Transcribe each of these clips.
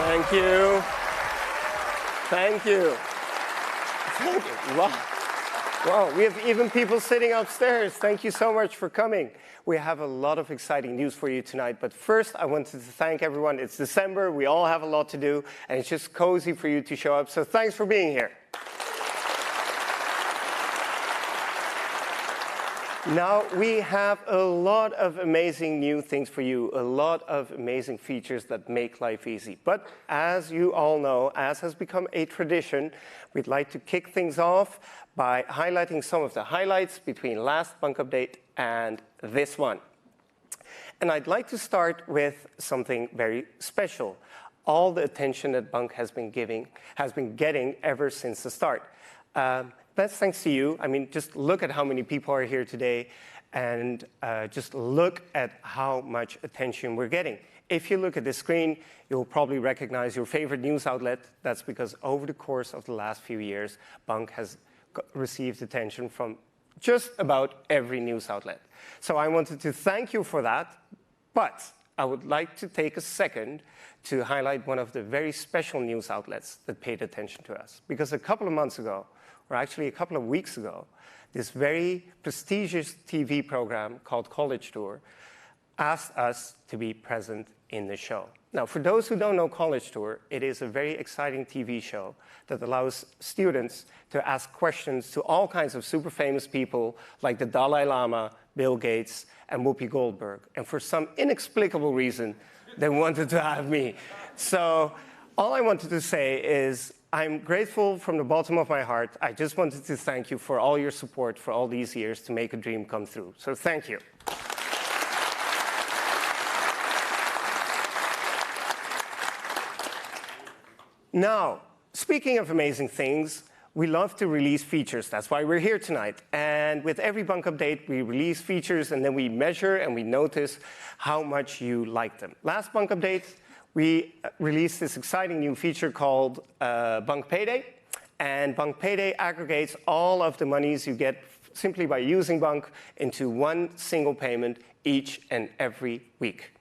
Thank you. Thank you. Thank you. Wow. Wow, we have even people sitting upstairs. Thank you so much for coming. We have a lot of exciting news for you tonight, but first I wanted to thank everyone. It's December, we all have a lot to do, and it's just cozy for you to show up, so thanks for being here. Now, we have a lot of amazing new things for you, a lot of amazing features that make life easy. But as you all know, as has become a tradition, we'd like to kick things off by highlighting some of the highlights between last bunq update and this one. And I'd like to start with something very special. All the attention that bunq has been getting ever since the start. That's thanks to you. I mean, just look at how many people are here today and just look at how much attention we're getting. If you look at this screen, you'll probably recognize your favorite news outlet. That's because over the course of the last few years, bunq has received attention from just about every news outlet. So I wanted to thank you for that, but I would like to take a second to highlight one of the very special news outlets that paid attention to us. Because a couple of months ago, or actually a couple of weeks ago, this very prestigious TV program called College Tour asked us to be present in the show. Now, for those who don't know College Tour, it is a very exciting TV show that allows students to ask questions to all kinds of super famous people like the Dalai Lama, Bill Gates, and Whoopi Goldberg. And for some inexplicable reason, they wanted to have me. So all I wanted to say is I'm grateful from the bottom of my heart. I just wanted to thank you for all your support for all these years to make a dream come true. So thank you. Now, speaking of amazing things, we love to release features. That's why we're here tonight. And with every bunq update, we release features, and then we measure and we notice how much you like them. Last bunq update, we released this exciting new feature called bunq Payday. And bunq Payday aggregates all of the monies you get simply by using bunq into one single payment each and every week.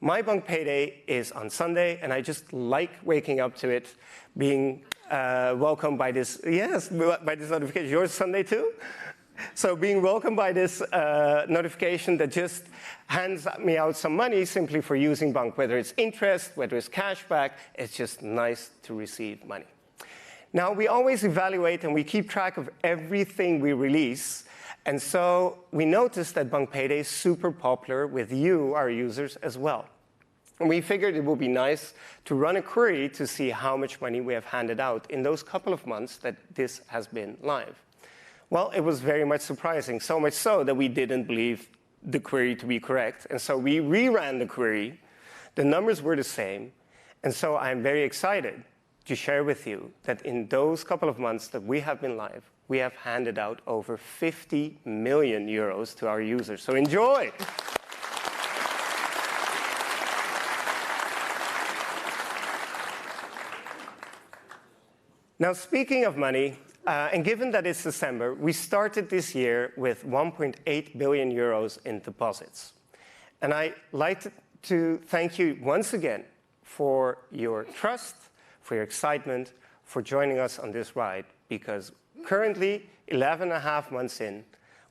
My bunq Payday is on Sunday, and I just like waking up to it, being welcomed by this, yes, by this notification. Yours Sunday too? So being welcomed by this notification that just hands me out some money simply for using bunq, whether it's interest, whether it's cash back, it's just nice to receive money. Now, we always evaluate and we keep track of everything we release. And so we noticed that bunq Payday is super popular with you, our users, as well. And we figured it would be nice to run a query to see how much money we have handed out in those couple of months that this has been live. Well, it was very much surprising, so much so that we didn't believe the query to be correct. And so we reran the query. The numbers were the same. And so I'm very excited to share with you that in those couple of months that we have been live, we have handed out over 50 million euros to our users. So enjoy. Now, speaking of money, and given that it's December, we started this year with 1.8 billion euros in deposits. And I'd like to thank you once again for your trust, for your excitement, for joining us on this ride, because currently, 11.5 months in,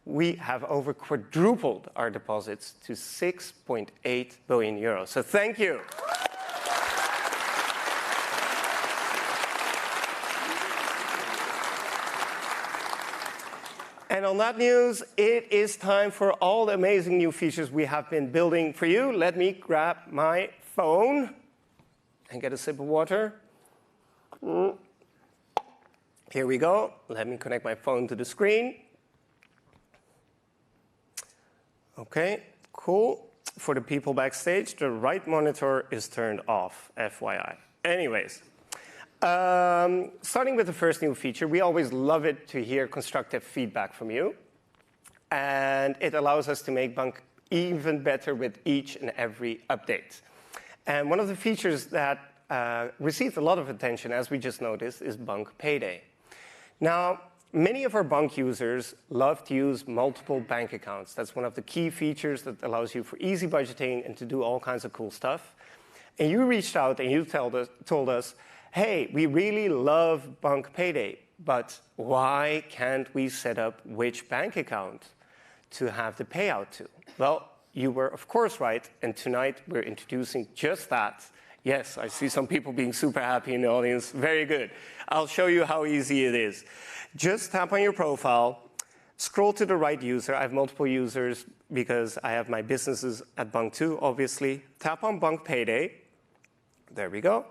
we have over quadrupled our deposits to 6.8 billion euros. So thank you. And on that news, it is time for all the amazing new features we have been building for you. Let me grab my phone and get a sip of water. Here we go. Let me connect my phone to the screen. OK, cool. For the people backstage, the right monitor is turned off, FYI. Anyways. Starting with the first new feature, we always love it to hear constructive feedback from you. And it allows us to make bunq even better with each and every update. And one of the features that received a lot of attention, as we just noticed, is bunq Payday. Now, many of our bunq users love to use multiple bank accounts. That's one of the key features that allows you for easy budgeting and to do all kinds of cool stuff. And you reached out and you told us, hey, we really love bunq Payday, but why can't we set up which bank account to have the payout to? Well, you were, of course, right. And tonight we're introducing just that. Yes, I see some people being super happy in the audience. Very good. I'll show you how easy it is. Just tap on your profile, scroll to the right user. I have multiple users because I have my businesses at bunq too, obviously. Tap on bunq Payday. There we go.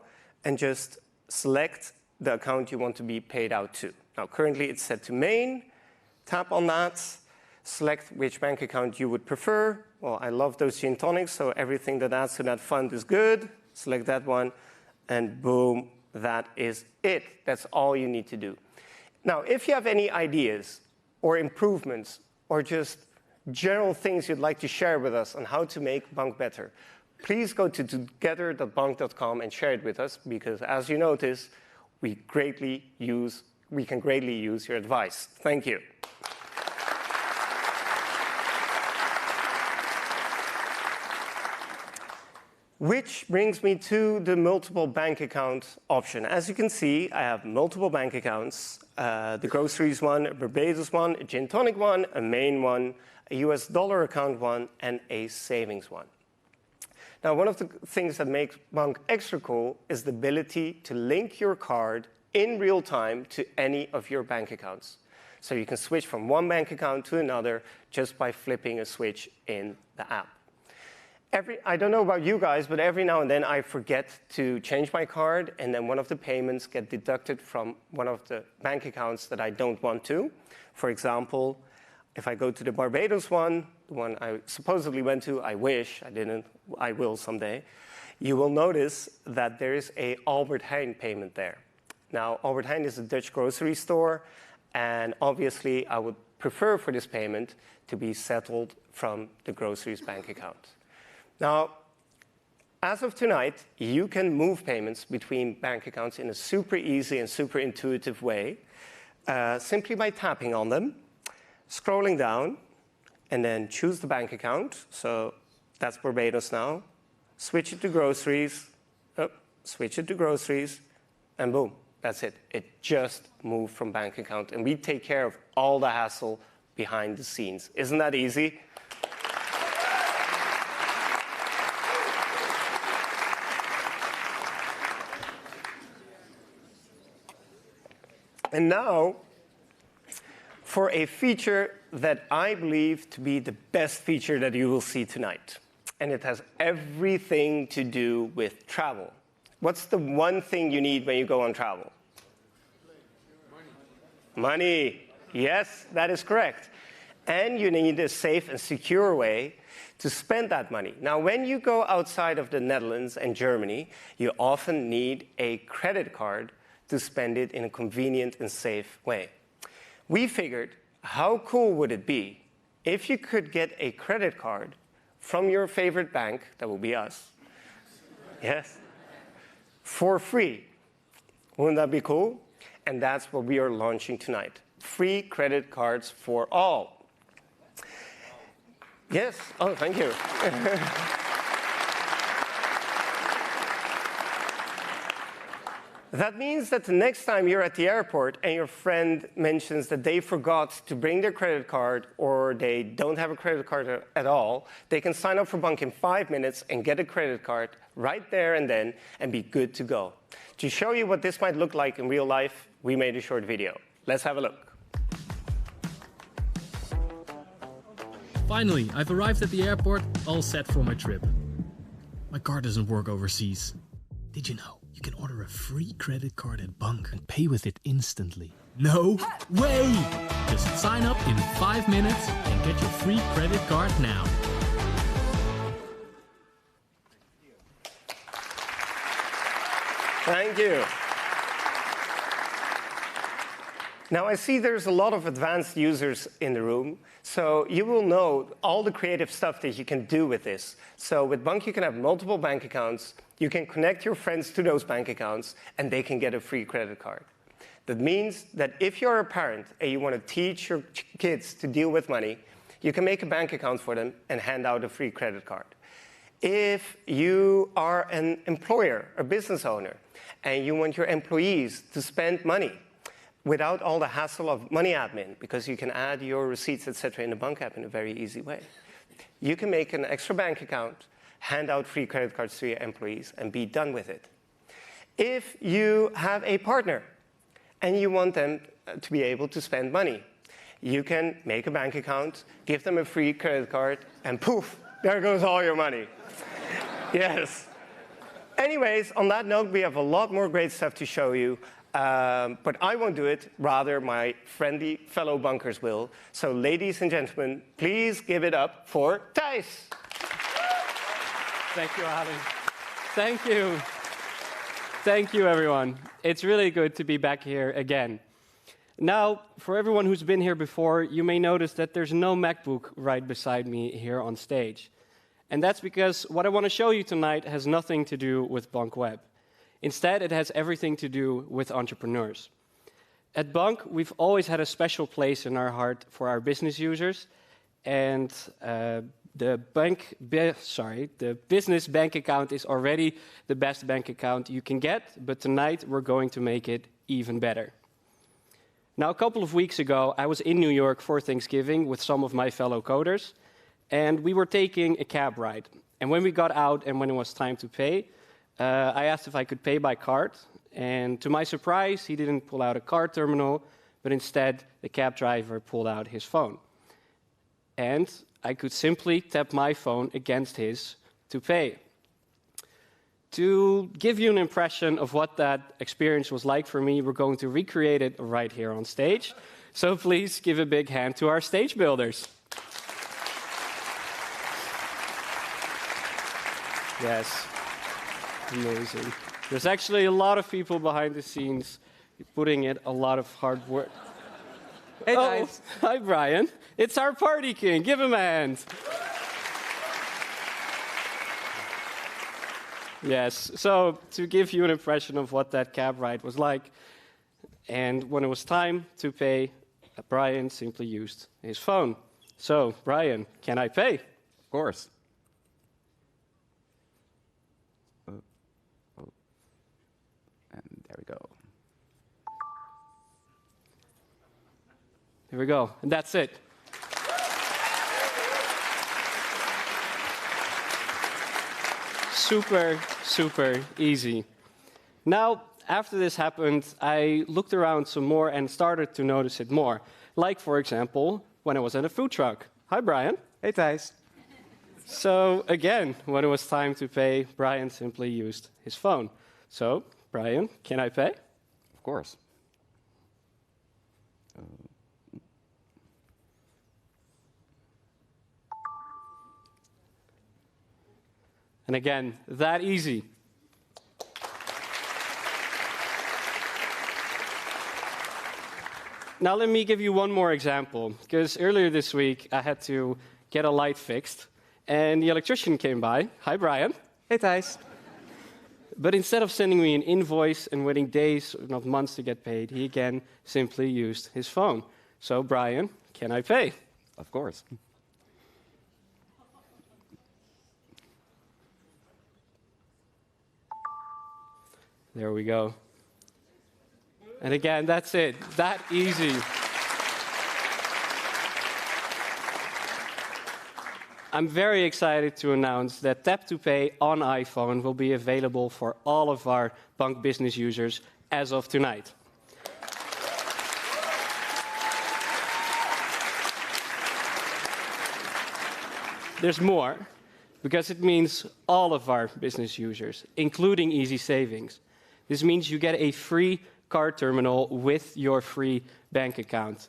And just select the account you want to be paid out to. Now, currently it's set to main. Tap on that. Select which bank account you would prefer. Well, I love those gin tonics, so everything that adds to that fund is good. Select that one, and boom, that is it. That's all you need to do. Now, if you have any ideas or improvements or just general things you'd like to share with us on how to make bunq better, please go to together.bunq.com and share it with us, because as you notice, we can greatly use your advice. Thank you. Which brings me to the multiple bank account option. As you can see, I have multiple bank accounts, the groceries one, a Barbados one, a gin tonic one, a main one, a US dollar account one, and a savings one. Now, one of the things that makes bunq extra cool is the ability to link your card in real time to any of your bank accounts. So you can switch from one bank account to another just by flipping a switch in the app. I don't know about you guys, but every now and then I forget to change my card, and then one of the payments get deducted from one of the bank accounts that I don't want to. For example, if I go to the Barbados one, the one I supposedly went to, I wish I didn't, I will someday, you will notice that there is a Albert Heijn payment there. Now, Albert Heijn is a Dutch grocery store, and obviously I would prefer for this payment to be settled from the groceries bank account. Now, as of tonight, you can move payments between bank accounts in a super easy and super intuitive way, simply by tapping on them, scrolling down, and then choose the bank account. So that's Barbados now. Switch it to groceries, switch it to groceries, and boom, that's it. It just moved from bank account, and we take care of all the hassle behind the scenes. Isn't that easy? And now, for a feature that I believe to be the best feature that you will see tonight. And it has everything to do with travel. What's the one thing you need when you go on travel? Money. Yes, that is correct. And you need a safe and secure way to spend that money. Now, when you go outside of the Netherlands and Germany, you often need a credit card to spend it in a convenient and safe way. We figured, how cool would it be if you could get a credit card from your favorite bank, that will be us, yes, for free. Wouldn't that be cool? And that's what we are launching tonight. Free credit cards for all. Yes, oh, thank you. That means that the next time you're at the airport and your friend mentions that they forgot to bring their credit card or they don't have a credit card at all, they can sign up for bunq in 5 minutes and get a credit card right there and then and be good to go. To show you what this might look like in real life, we made a short video. Let's have a look. Finally, I've arrived at the airport, all set for my trip. My card doesn't work overseas. Did you know? You can order a free credit card at bunq and pay with it instantly. No way! Just sign up in 5 minutes and get your free credit card now. Thank you. Now, I see there's a lot of advanced users in the room, so you will know all the creative stuff that you can do with this. So with bunq, you can have multiple bank accounts, you can connect your friends to those bank accounts, and they can get a free credit card. That means that if you're a parent and you want to teach your kids to deal with money, you can make a bank account for them and hand out a free credit card. If you are an employer, a business owner, and you want your employees to spend money without all the hassle of money admin, because you can add your receipts, etc., in the bunq app in a very easy way, you can make an extra bank account, hand out free credit cards to your employees, and be done with it. If you have a partner and you want them to be able to spend money, you can make a bank account, give them a free credit card, and poof, there goes all your money. Yes. Anyways, on that note, we have a lot more great stuff to show you, but I won't do it. Rather, my friendly fellow bunkers will. So, ladies and gentlemen, please give it up for Thijs. Thank you, Ali. Thank you. Thank you, everyone. It's really good to be back here again. Now, for everyone who's been here before, you may notice that there's no MacBook right beside me here on stage. And that's because what I want to show you tonight has nothing to do with bunq web. Instead, it has everything to do with entrepreneurs. At bunq, we've always had a special place in our heart for our business users, and the business bank account is already the best bank account you can get, but tonight we're going to make it even better. Now, a couple of weeks ago, I was in New York for Thanksgiving with some of my fellow coders, and we were taking a cab ride. And when we got out and when it was time to pay, I asked if I could pay by card, and to my surprise, he didn't pull out a card terminal, but instead, the cab driver pulled out his phone. And I could simply tap my phone against his to pay. To give you an impression of what that experience was like for me, we're going to recreate it right here on stage. So please give a big hand to our stage builders. Yes, amazing. There's actually a lot of people behind the scenes putting in a lot of hard work. Hey guys. Oh, hi Brian. It's our party king. Give him a hand. Yes, so to give you an impression of what that cab ride was like, and when it was time to pay, Brian simply used his phone. So, Brian, can I pay? Of course. And there we go. Here we go, and that's it. Super, super easy. Now, after this happened, I looked around some more and started to notice it more. Like, for example, when I was at a food truck. Hi, Brian. Hey Thijs. So, again, when it was time to pay, Brian simply used his phone. So, Brian, can I pay? Of course. And again, that easy. Now let me give you one more example, because earlier this week I had to get a light fixed, and the electrician came by. Hi, Brian. Hey Thijs. But instead of sending me an invoice and waiting days, if not months, to get paid, he again simply used his phone. So, Brian, can I pay? Of course. There we go. And again, that's it. That easy. I'm very excited to announce that Tap to Pay on iPhone will be available for all of our bunq business users as of tonight. There's more, because it means all of our business users, including Easy Savings. This means you get a free card terminal with your free bank account.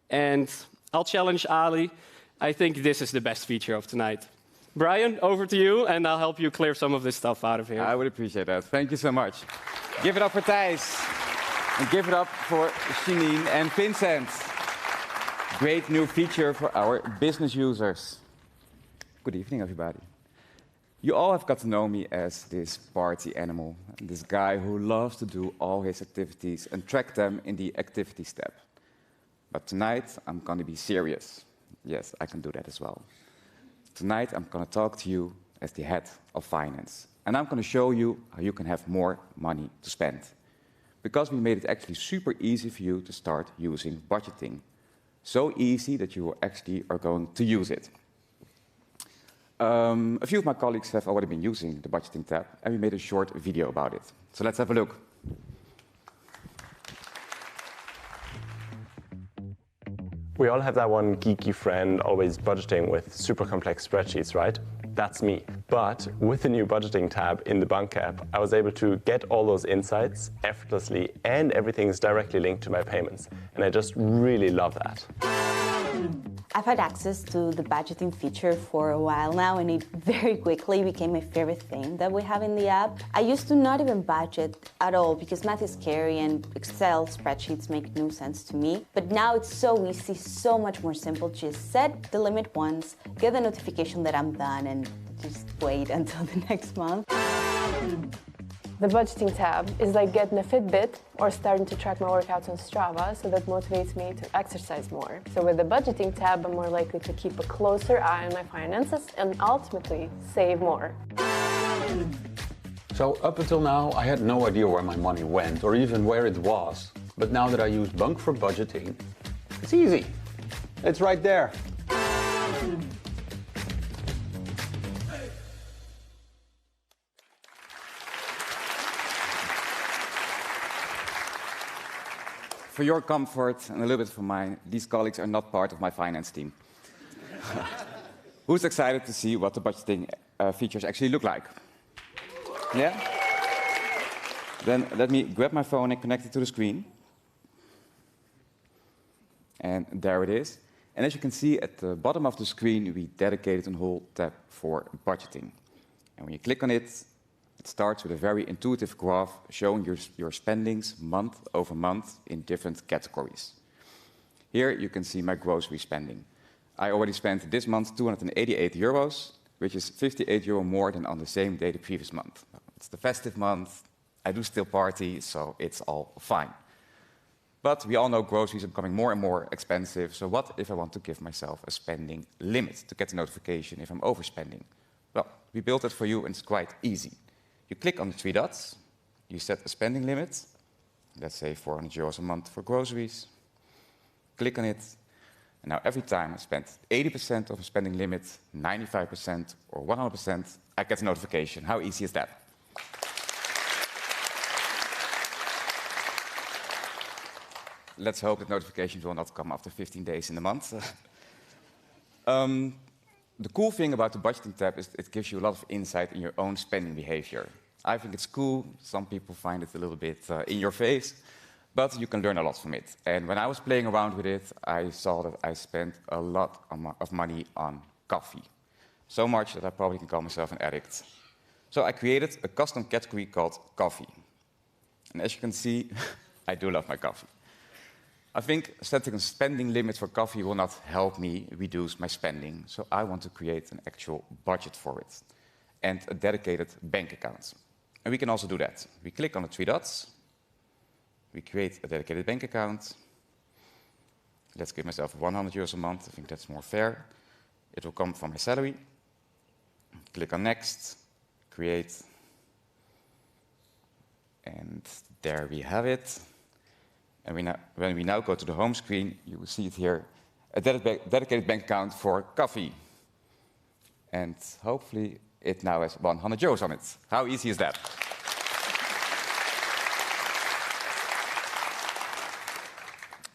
And I'll challenge Ali. I think this is the best feature of tonight. Brian, over to you, and I'll help you clear some of this stuff out of here. I would appreciate that. Thank you so much. Give it up for Thijs. And give it up for Janine and Vincent. Great new feature for our business users. Good evening, everybody. You all have got to know me as this party animal, this guy who loves to do all his activities and track them in the activities tab. But tonight, I'm going to be serious. Yes, I can do that as well. Tonight, I'm going to talk to you as the head of finance. And I'm going to show you how you can have more money to spend. Because we made it actually super easy for you to start using budgeting. So easy that you actually are going to use it. A few of my colleagues have already been using the budgeting tab, and we made a short video about it. So let's have a look. We all have that one geeky friend always budgeting with super complex spreadsheets, right? That's me. But with the new budgeting tab in the bunq app, I was able to get all those insights effortlessly, and everything is directly linked to my payments. And I just really love that. I've had access to the budgeting feature for a while now, and it very quickly became my favorite thing that we have in the app. I used to not even budget at all because math is scary and Excel spreadsheets make no sense to me. But now it's so easy, so much more simple. Just set the limit once, get the notification that I'm done, and just wait until the next month. The budgeting tab is like getting a Fitbit or starting to track my workouts on Strava, so that motivates me to exercise more. So with the budgeting tab, I'm more likely to keep a closer eye on my finances and ultimately save more. So up until now, I had no idea where my money went or even where it was. But now that I use bunq for budgeting, it's easy. It's right there. For your comfort and a little bit for mine, these colleagues are not part of my finance team. Who's excited to see what the budgeting features actually look like? Yeah? Then let me grab my phone and connect it to the screen. And there it is. And as you can see at the bottom of the screen, we dedicated a whole tab for budgeting. And when you click on it, it starts with a very intuitive graph showing your spendings month over month in different categories. Here you can see my grocery spending. I already spent this month 288 euros, which is 58 euro more than on the same day the previous month. It's the festive month, I do still party, so it's all fine. But we all know groceries are becoming more and more expensive, so what if I want to give myself a spending limit to get a notification if I'm overspending? Well, we built it for you and it's quite easy. You click on the three dots, you set a spending limit, let's say 400 euros a month for groceries, click on it, and now every time I spend 80% of a spending limit, 95% or 100%, I get a notification. How easy is that? Let's hope that notifications will not come after 15 days in the month. The cool thing about the budgeting tab is it gives you a lot of insight in your own spending behavior. I think it's cool. Some people find it a little bit in your face, but you can learn a lot from it. And when I was playing around with it, I saw that I spent a lot of money on coffee. So much that I probably can call myself an addict. So I created a custom category called coffee. And as you can see, I do love my coffee. I think setting a spending limit for coffee will not help me reduce my spending, so I want to create an actual budget for it and a dedicated bank account. And we can also do that. We click on the three dots, we create a dedicated bank account. Let's give myself 100 euros a month, I think that's more fair. It will come from my salary. Click on next, create, and there we have it. And when we now go to the home screen, you will see it here, a dedicated bank account for coffee. And hopefully it now has 100 euros on it. How easy is that?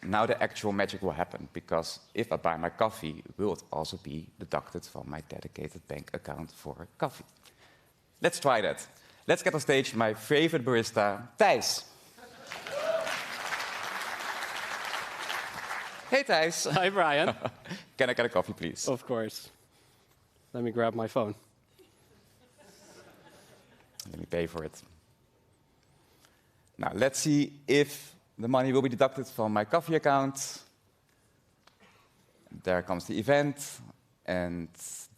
Now the actual magic will happen, because if I buy my coffee, will it also be deducted from my dedicated bank account for coffee? Let's try that. Let's get on stage my favorite barista, Thijs. Hey, Thijs. Hi, Brian. Can I get a coffee, please? Of course. Let me grab my phone. Let me pay for it. Now, let's see if the money will be deducted from my coffee account. There comes the event, and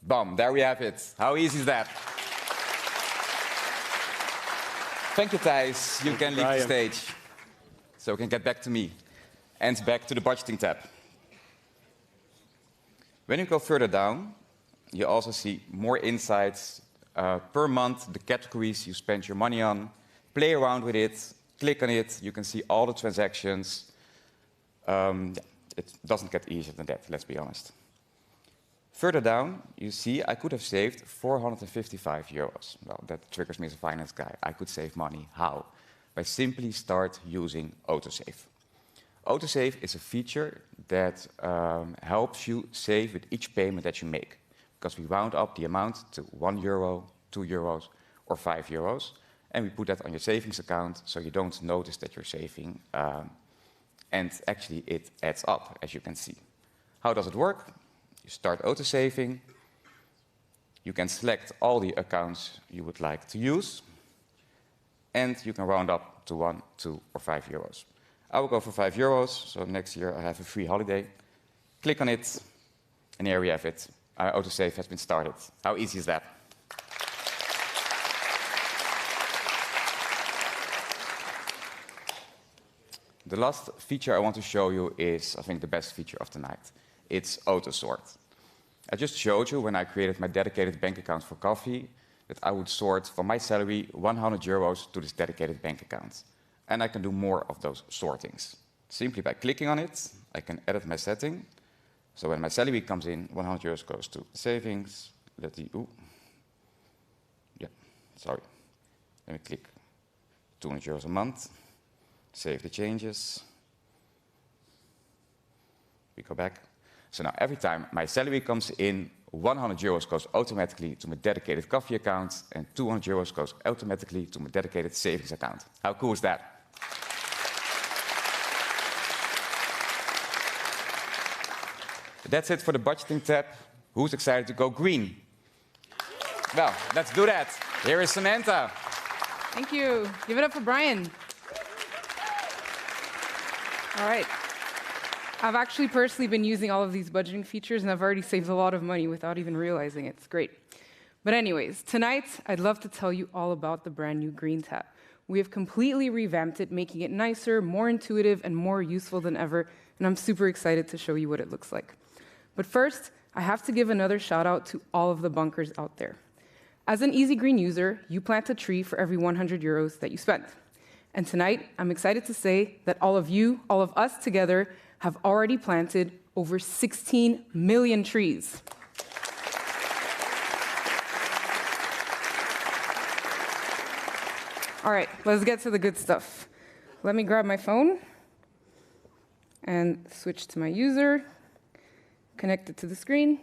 bam, there we have it. How easy is that? Thank you, Thijs. You can leave the stage, so we can get back to me. And back to the budgeting tab. When you go further down, you also see more insights per month the categories you spend your money on, play around with it, click on it, you can see all the transactions. It doesn't get easier than that, let's be honest. Further down, you see I could have saved 455 euros. Well, that triggers me as a finance guy. I could save money. How? By simply start using autosave. Autosave is a feature that helps you save with each payment that you make, because we round up the amount to 1 euro, 2 euros, or 5 euros, and we put that on your savings account so you don't notice that you're saving, and actually it adds up, as you can see. How does it work? You start auto-saving. You can select all the accounts you would like to use, and you can round up to 1, 2, or 5 euros. I will go for 5 euros, so next year I have a free holiday. Click on it, and here we have it. Our autosave has been started. How easy is that? The last feature I want to show you is, I think, the best feature of the night. It's auto-sort. I just showed you when I created my dedicated bank account for coffee that I would sort from my salary 100 euros to this dedicated bank account. And I can do more of those sortings. Simply by clicking on it, I can edit my setting. So when my salary comes in, 100 euros goes to savings. Let me click 200 euros a month. Save the changes. We go back. So now every time my salary comes in, 100 euros goes automatically to my dedicated coffee account, and 200 euros goes automatically to my dedicated savings account. How cool is that? That's it for the budgeting tab. Who's excited to go green? Well, let's do that. Here is Samantha. Thank you. Give it up for Brian. All right. I've actually personally been using all of these budgeting features, and I've already saved a lot of money without even realizing it. It's great. But anyways, tonight, I'd love to tell you all about the brand new Green tab. We have completely revamped it, making it nicer, more intuitive, and more useful than ever, and I'm super excited to show you what it looks like. But first, I have to give another shout out to all of the bunkers out there. As an Easy Green user, you plant a tree for every 100 euros that you spend. And tonight, I'm excited to say that all of you, all of us together, have already planted over 16 million trees. All right, let's get to the good stuff. Let me grab my phone and switch to my user, connect it to the screen.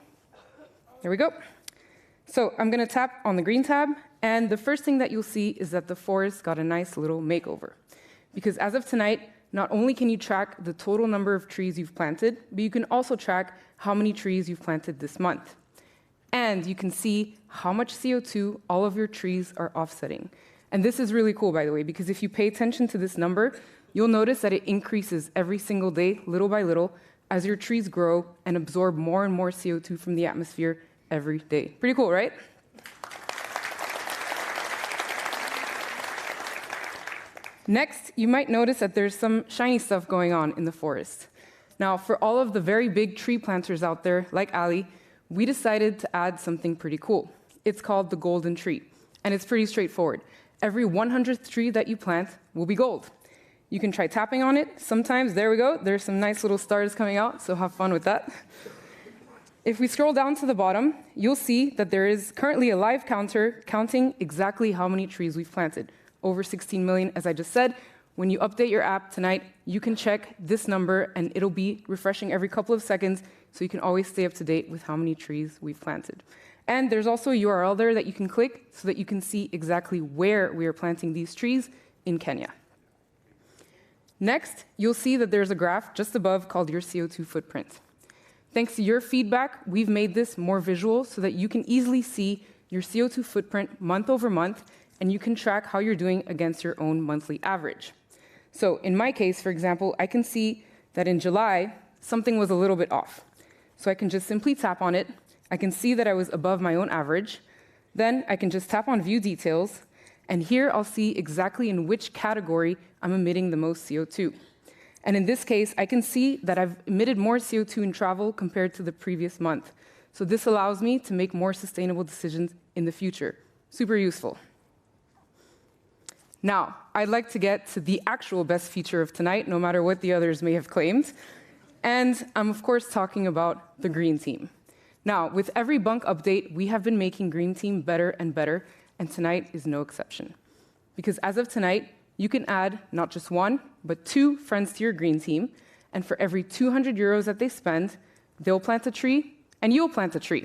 There we go. So I'm going to tap on the Green tab, and the first thing that you'll see is that the forest got a nice little makeover. Because as of tonight, not only can you track the total number of trees you've planted, but you can also track how many trees you've planted this month. And you can see how much CO2 all of your trees are offsetting. And this is really cool, by the way, because if you pay attention to this number, you'll notice that it increases every single day, little by little, as your trees grow and absorb more and more CO2 from the atmosphere every day. Pretty cool, right? Next, you might notice that there's some shiny stuff going on in the forest. Now, for all of the very big tree planters out there, like Ali, we decided to add something pretty cool. It's called the golden tree, and it's pretty straightforward. Every 100th tree that you plant will be gold. You can try tapping on it. Sometimes, there we go, there's some nice little stars coming out, so have fun with that. If we scroll down to the bottom, you'll see that there is currently a live counter counting exactly how many trees we've planted. Over 16 million, as I just said. When you update your app tonight, you can check this number, and it'll be refreshing every couple of seconds, so you can always stay up to date with how many trees we've planted. And there's also a URL there that you can click so that you can see exactly where we are planting these trees in Kenya. Next, you'll see that there's a graph just above called your CO2 footprint. Thanks to your feedback, we've made this more visual so that you can easily see your CO2 footprint month over month, and you can track how you're doing against your own monthly average. So in my case, for example, I can see that in July, something was a little bit off. So I can just simply tap on it. I can see that I was above my own average. Then I can just tap on View Details, and here I'll see exactly in which category I'm emitting the most CO2. And in this case, I can see that I've emitted more CO2 in travel compared to the previous month. So this allows me to make more sustainable decisions in the future. Super useful. Now, I'd like to get to the actual best feature of tonight, no matter what the others may have claimed. And I'm, of course, talking about the Green Team. Now, with every bunq update, we have been making Green Team better and better, and tonight is no exception. Because as of tonight, you can add not just one, but 2 friends to your Green Team, and for every 200 euros that they spend, they'll plant a tree, and you'll plant a tree.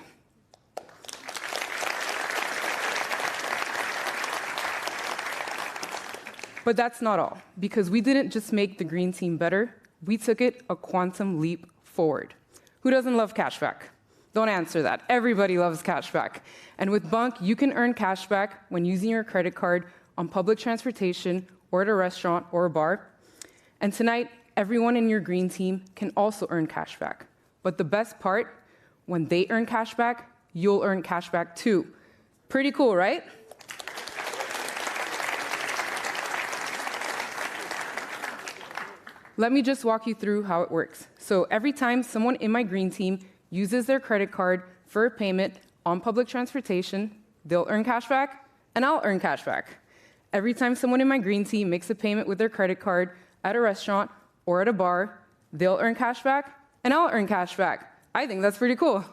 But that's not all, because we didn't just make the Green Team better, we took it a quantum leap forward. Who doesn't love cashback? Don't answer that. Everybody loves cashback. And with bunq, you can earn cashback when using your credit card on public transportation or at a restaurant or a bar. And tonight, everyone in your Green Team can also earn cashback. But the best part, when they earn cashback, you'll earn cashback too. Pretty cool, right? Let me just walk you through how it works. So every time someone in my Green Team uses their credit card for a payment on public transportation, they'll earn cashback, and I'll earn cashback. Every time someone in my Green Team makes a payment with their credit card at a restaurant or at a bar, they'll earn cashback, and I'll earn cashback. I think that's pretty cool.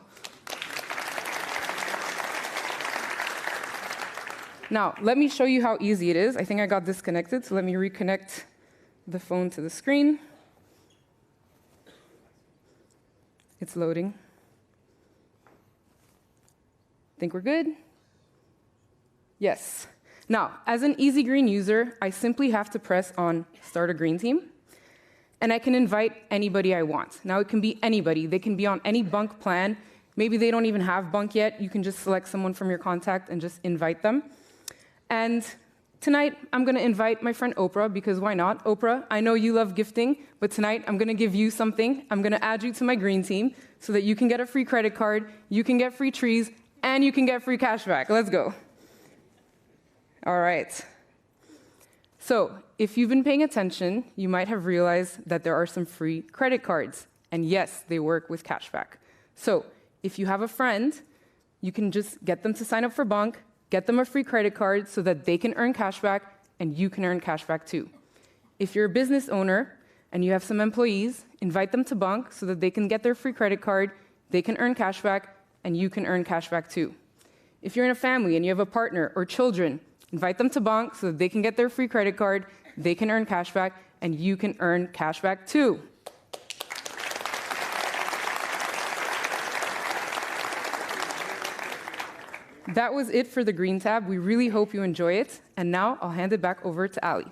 Now, let me show you how easy it is. I think I got disconnected, so let me reconnect the phone to the screen. It's loading. Think we're good? Yes. Now, as an Easy Green user, I simply have to press on Start a Green Team, and I can invite anybody I want. Now, it can be anybody. They can be on any bunq plan. Maybe they don't even have bunq yet. You can just select someone from your contact and just invite them. And tonight, I'm going to invite my friend Oprah, because why not? Oprah, I know you love gifting, but tonight I'm going to give you something. I'm going to add you to my Green Team so that you can get a free credit card, you can get free trees, and you can get free cashback. Let's go. All right. So if you've been paying attention, you might have realized that there are some free credit cards. And yes, they work with cashback. So if you have a friend, you can just get them to sign up for bunq, get them a free credit card so that they can earn cashback and you can earn cashback too. If you're a business owner and you have some employees, invite them to bunq so that they can get their free credit card, they can earn cashback, and you can earn cashback too. If you're in a family and you have a partner or children, invite them to bunq so that they can get their free credit card, they can earn cashback, and you can earn cashback too. That was it for the Green tab. We really hope you enjoy it. And now I'll hand it back over to Ali.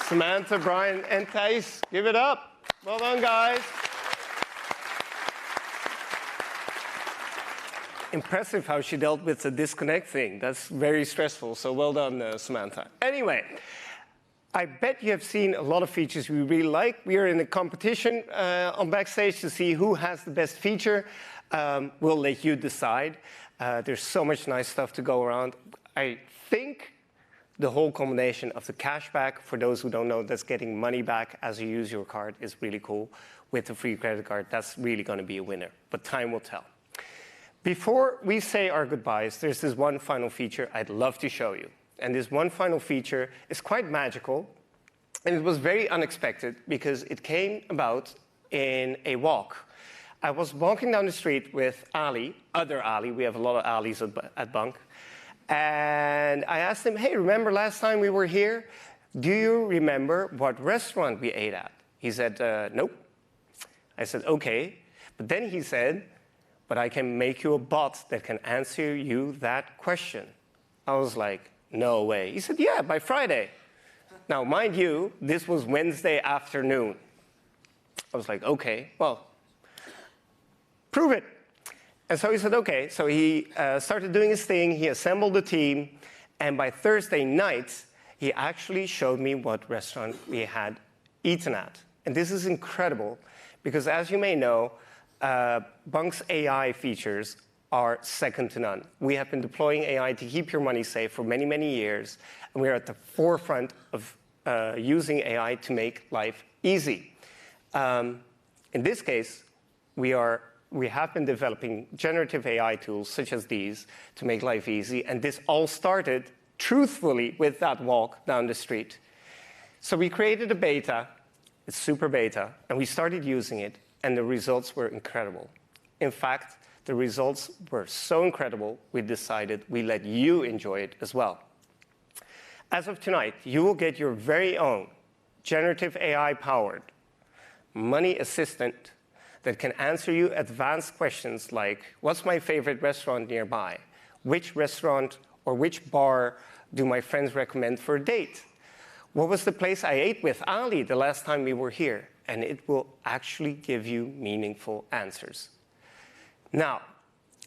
Samantha, Brian, and Thijs, give it up. Well done, guys. Impressive how she dealt with the disconnect thing. That's very stressful, so well done, Samantha. Anyway, I bet you have seen a lot of features we really like. We are in a competition on Backstage to see who has the best feature. We'll let you decide. There's so much nice stuff to go around. I think the whole combination of the cashback, for those who don't know, that's getting money back as you use your card, is really cool. With the free credit card, that's really going to be a winner. But time will tell. Before we say our goodbyes, there's this one final feature I'd love to show you. And this one final feature is quite magical, and it was very unexpected because it came about in a walk. I was walking down the street with Ali, other Ali, we have a lot of Alis at bunq, and I asked him, hey, remember last time we were here? Do you remember what restaurant we ate at? He said, nope. I said, okay. But then he said, but I can make you a bot that can answer you that question. I was like, no way. He said, yeah, by Friday. Now, mind you, this was Wednesday afternoon. I was like, okay, well, prove it. And so he said, okay. So he started doing his thing. He assembled the team. And by Thursday night, he actually showed me what restaurant we had eaten at. And this is incredible because, as you may know, bunq's AI features are second to none. We have been deploying AI to keep your money safe for many, many years, and we are at the forefront of using AI to make life easy. In this case, we are we have been developing generative AI tools such as these to make life easy, and this all started, truthfully, with that walk down the street. So we created a beta, it's super beta, and we started using it, and the results were incredible. In fact, the results were so incredible, we decided we let you enjoy it as well. As of tonight, you will get your very own generative AI-powered money assistant that can answer you advanced questions like, what's my favorite restaurant nearby? Which restaurant or which bar do my friends recommend for a date? What was the place I ate with Ali the last time we were here? And it will actually give you meaningful answers. Now,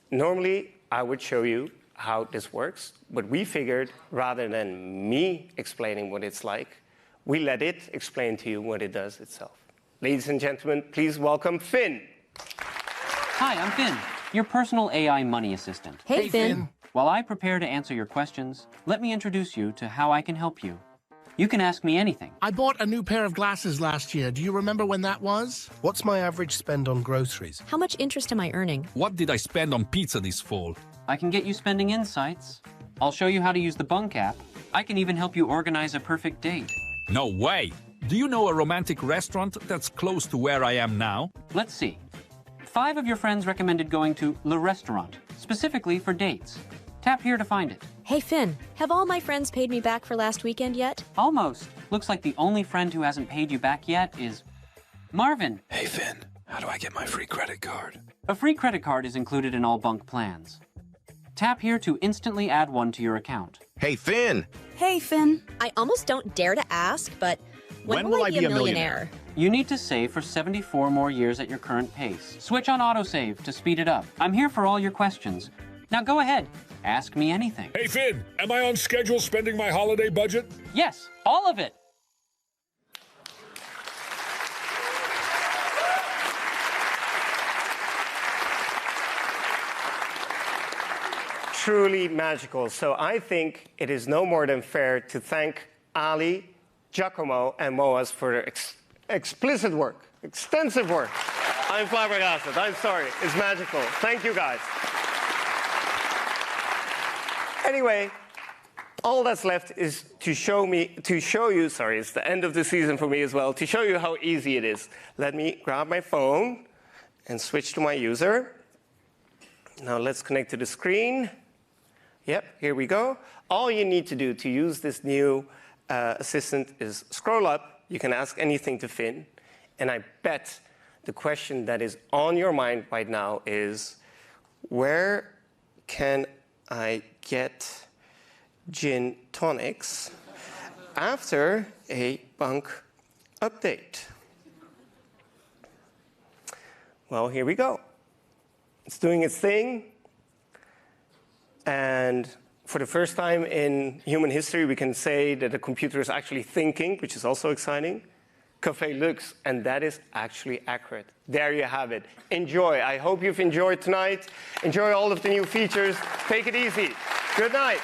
normally I would show you how this works, but we figured rather than me explaining what it's like, we let it explain to you what it does itself. Ladies and gentlemen, please welcome Finn. Hi, I'm Finn, your personal AI money assistant. Hey, Finn. While I prepare to answer your questions, let me introduce you to how I can help you. You can ask me anything. I bought a new pair of glasses last year. Do you remember when that was? What's my average spend on groceries? How much interest am I earning? What did I spend on pizza this fall? I can get you spending insights. I'll show you how to use the bunq app. I can even help you organize a perfect date. No way! Do you know a romantic restaurant that's close to where I am now? Let's see. 5 of your friends recommended going to Le Restaurant, specifically for dates. Tap here to find it. Hey, Finn, have all my friends paid me back for last weekend yet? Almost. Looks like the only friend who hasn't paid you back yet is Marvin. Hey, Finn, how do I get my free credit card? A free credit card is included in all bunq plans. Tap here to instantly add one to your account. Hey, Finn. Hey, Finn. I almost don't dare to ask, but when will I be a millionaire? You need to save for 74 more years at your current pace. Switch on autosave to speed it up. I'm here for all your questions. Now go ahead. Ask me anything. Hey, Finn, am I on schedule spending my holiday budget? Yes, all of it. Truly magical. So I think it is no more than fair to thank Ali, Giacomo, and Moaz for their explicit work, extensive work. I'm flabbergasted. I'm sorry. It's magical. Thank you, guys. Anyway, all that's left is to show you, sorry, it's the end of the season for me as well, to show you how easy it is. Let me grab my phone and switch to my user. Now let's connect to the screen. Yep, here we go. All you need to do to use this new assistant is scroll up. You can ask anything to Finn. And I bet the question that is on your mind right now is, where can I get gin tonics after a bunq update? Well, here we go. It's doing its thing. And for the first time in human history, we can say that the computer is actually thinking, which is also exciting. Café Lux, and that is actually accurate. There you have it. Enjoy. I hope you've enjoyed tonight. Enjoy all of the new features. Take it easy. Good night.